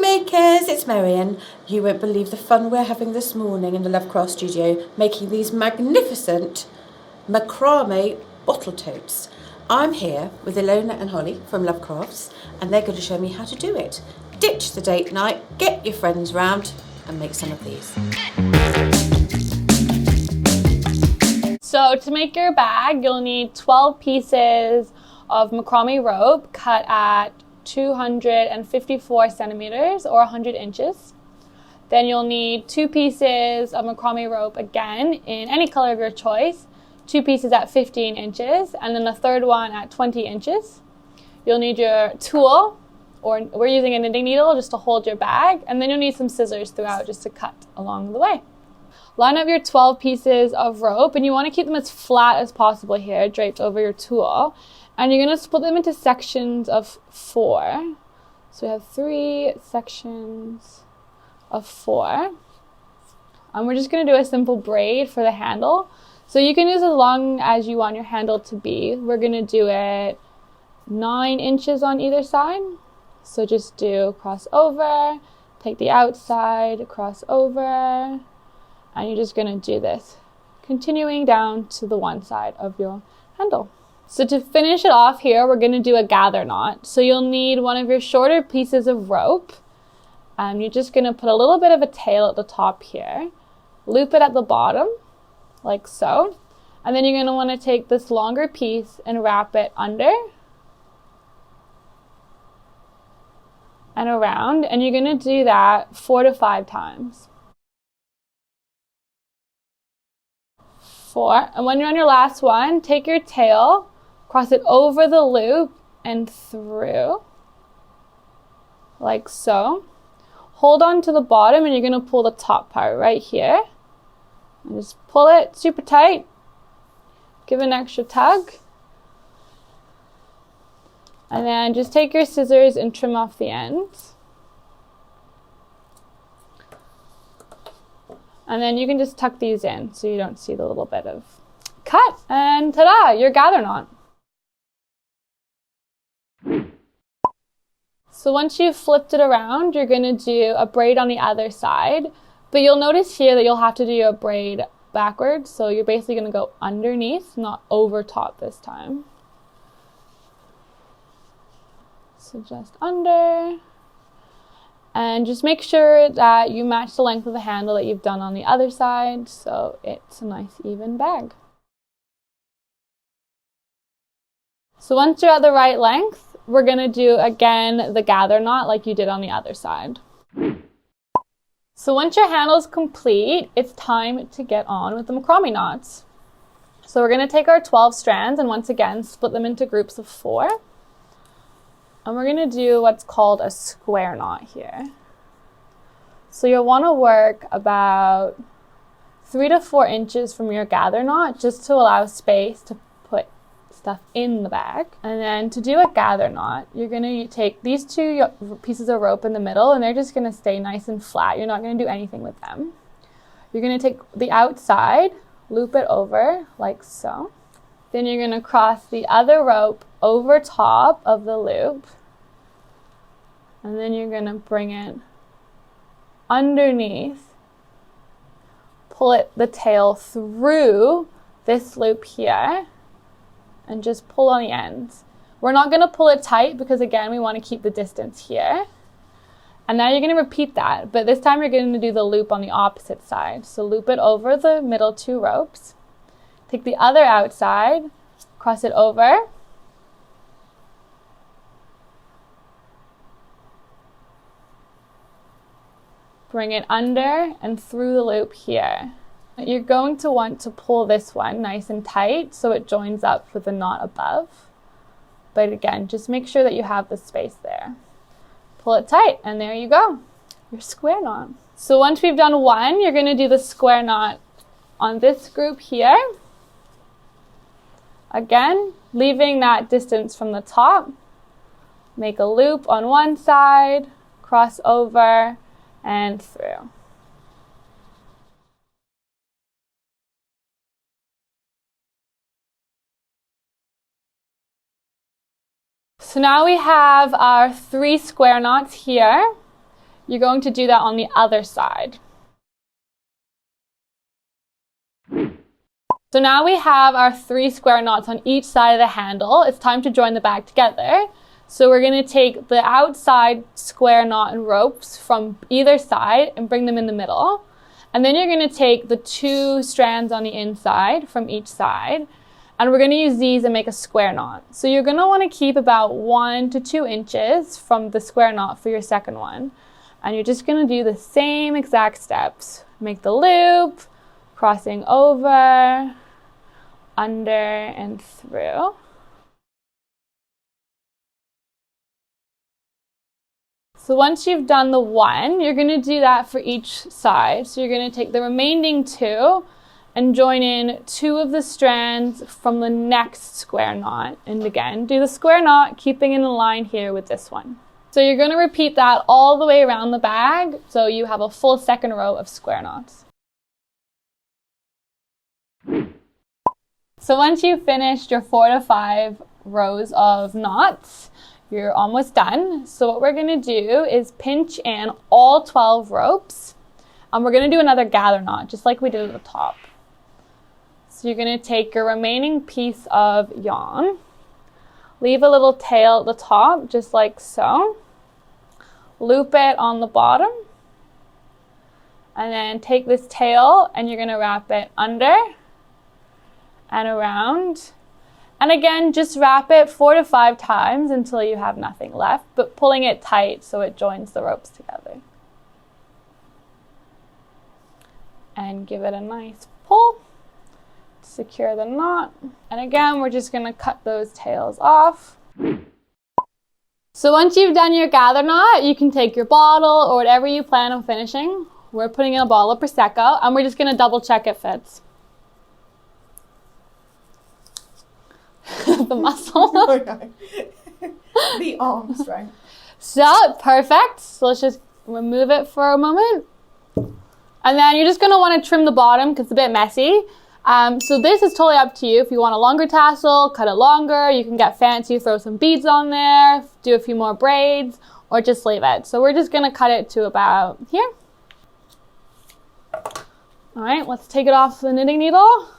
Hello makers, it's Marion. You won't believe the fun we're having this morning in the Lovecraft studio making these magnificent macrame bottle totes. I'm here with Ilona and Holly from Lovecrafts and they're going to show me how to do it. Ditch the date night, get your friends round and make some of these. So to make your bag, you'll need 12 pieces of macrame rope cut at 254 centimeters or 100 inches. Then you'll need 2 pieces of macrame rope again in any color of your choice, 2 pieces at 15 inches, and then a third one at 20 inches. You'll need your tool, or we're using a knitting needle just to hold your bag, and then you'll need some scissors throughout just to cut along the way. Line up your 12 pieces of rope, and you want to keep them as flat as possible here, draped over your tool. And you're going to split them into sections of 4. So we have 3 sections of 4. And we're just going to do a simple braid for the handle. So you can use as long as you want your handle to be. We're going to do it 9 inches on either side. So just do cross over, take the outside, cross over, and you're just going to do this, continuing down to the one side of your handle. So to finish it off here, we're going to do a gather knot. So you'll need one of your shorter pieces of rope. You're just going to put a little bit of a tail at the top here, loop it at the bottom, like so. And then you're going to want to take this longer piece and wrap it under and around. And you're going to do that 4 to 5 times. 4. And when you're on your last one, take your tail, cross it over the loop and through, like so. Hold on to the bottom and you're going to pull the top part right here. And just pull it super tight. Give it an extra tug. And then just take your scissors and trim off the ends. And then you can just tuck these in so you don't see the little bit of cut. And ta-da, your gather knot. So once you've flipped it around, you're going to do a braid on the other side. But you'll notice here that you'll have to do a braid backwards. So you're basically going to go underneath, not over top this time. So just under. And just make sure that you match the length of the handle that you've done on the other side so it's a nice even bag. So once you're at the right length, we're going to do again the gather knot like you did on the other side. So once your handle is complete, it's time to get on with the macrame knots. So we're going to take our 12 strands and once again split them into groups of 4. And we're going to do what's called a square knot here. So you'll want to work about 3 to 4 inches from your gather knot just to allow space to put stuff in the bag. And then to do a gather knot, you're going to take these 2 pieces of rope in the middle and they're just going to stay nice and flat. You're not going to do anything with them. You're going to take the outside, loop it over like so. Then you're going to cross the other rope over top of the loop. And then you're going to bring it underneath. Pull the tail through this loop here. And just pull on the ends. We're not going to pull it tight because again, we want to keep the distance here. And now you're going to repeat that, but this time you're going to do the loop on the opposite side. So loop it over the middle 2 ropes. Take the other outside, cross it over. Bring it under and through the loop here. You're going to want to pull this one nice and tight so it joins up with the knot above. But again, just make sure that you have the space there. Pull it tight and there you go, your square knot. So once we've done one, you're going to do the square knot on this group here. Again, leaving that distance from the top. Make a loop on one side, cross over and through. So now we have our 3 square knots here. you're going to do that on the other side. So now we have our 3 square knots on each side of the handle. It's time to join the bag together. So we're going to take the outside square knot and ropes from either side and bring them in the middle. And then you're going to take the 2 strands on the inside from each side, and we're going to use these and make a square knot. So you're going to want to keep about 1 to 2 inches from the square knot for your second one. And you're just going to do the same exact steps. Make the loop, crossing over, under, and through. So once you've done the 1, you're going to do that for each side. So you're going to take the remaining 2 and join in 2 of the strands from the next square knot. And again, do the square knot, keeping in a line here with this one. So you're going to repeat that all the way around the bag, so you have a full second row of square knots. So once you've finished your 4 to 5 rows of knots, you're almost done. So what we're going to do is pinch in all 12 ropes, and we're going to do another gather knot, just like we did at the top. So you're going to take your remaining piece of yarn, leave a little tail at the top, just like so, loop it on the bottom, and then take this tail and you're going to wrap it under and around. And again, just wrap it 4 to 5 times until you have nothing left, but pulling it tight so it joins the ropes together. And give it a nice pull to secure the knot. And again, we're just going to cut those tails off. So once you've done your gather knot, you can take your bottle or whatever you plan on finishing. We're putting in a bottle of Prosecco, and we're just going to double check it fits. The muscle. The arm strength. So, perfect. So let's just remove it for a moment. And then you're just going to want to trim the bottom because it's a bit messy. So this is totally up to you. If you want a longer tassel, cut it longer. You can get fancy, throw some beads on there, do a few more braids, or just leave it. So we're just going to cut it to about here. All right, let's take it off the knitting needle.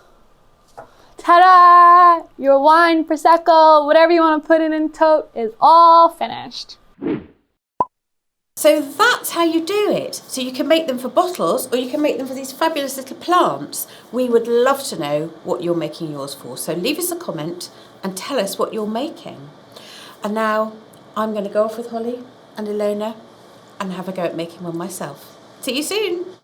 Ta-da! Your wine, Prosecco, whatever you want to put in tote is all finished. So that's how you do it. So you can make them for bottles, or you can make them for these fabulous little plants. We would love to know what you're making yours for. So leave us a comment and tell us what you're making. And now I'm going to go off with Holly and Ilona and have a go at making one myself. See you soon.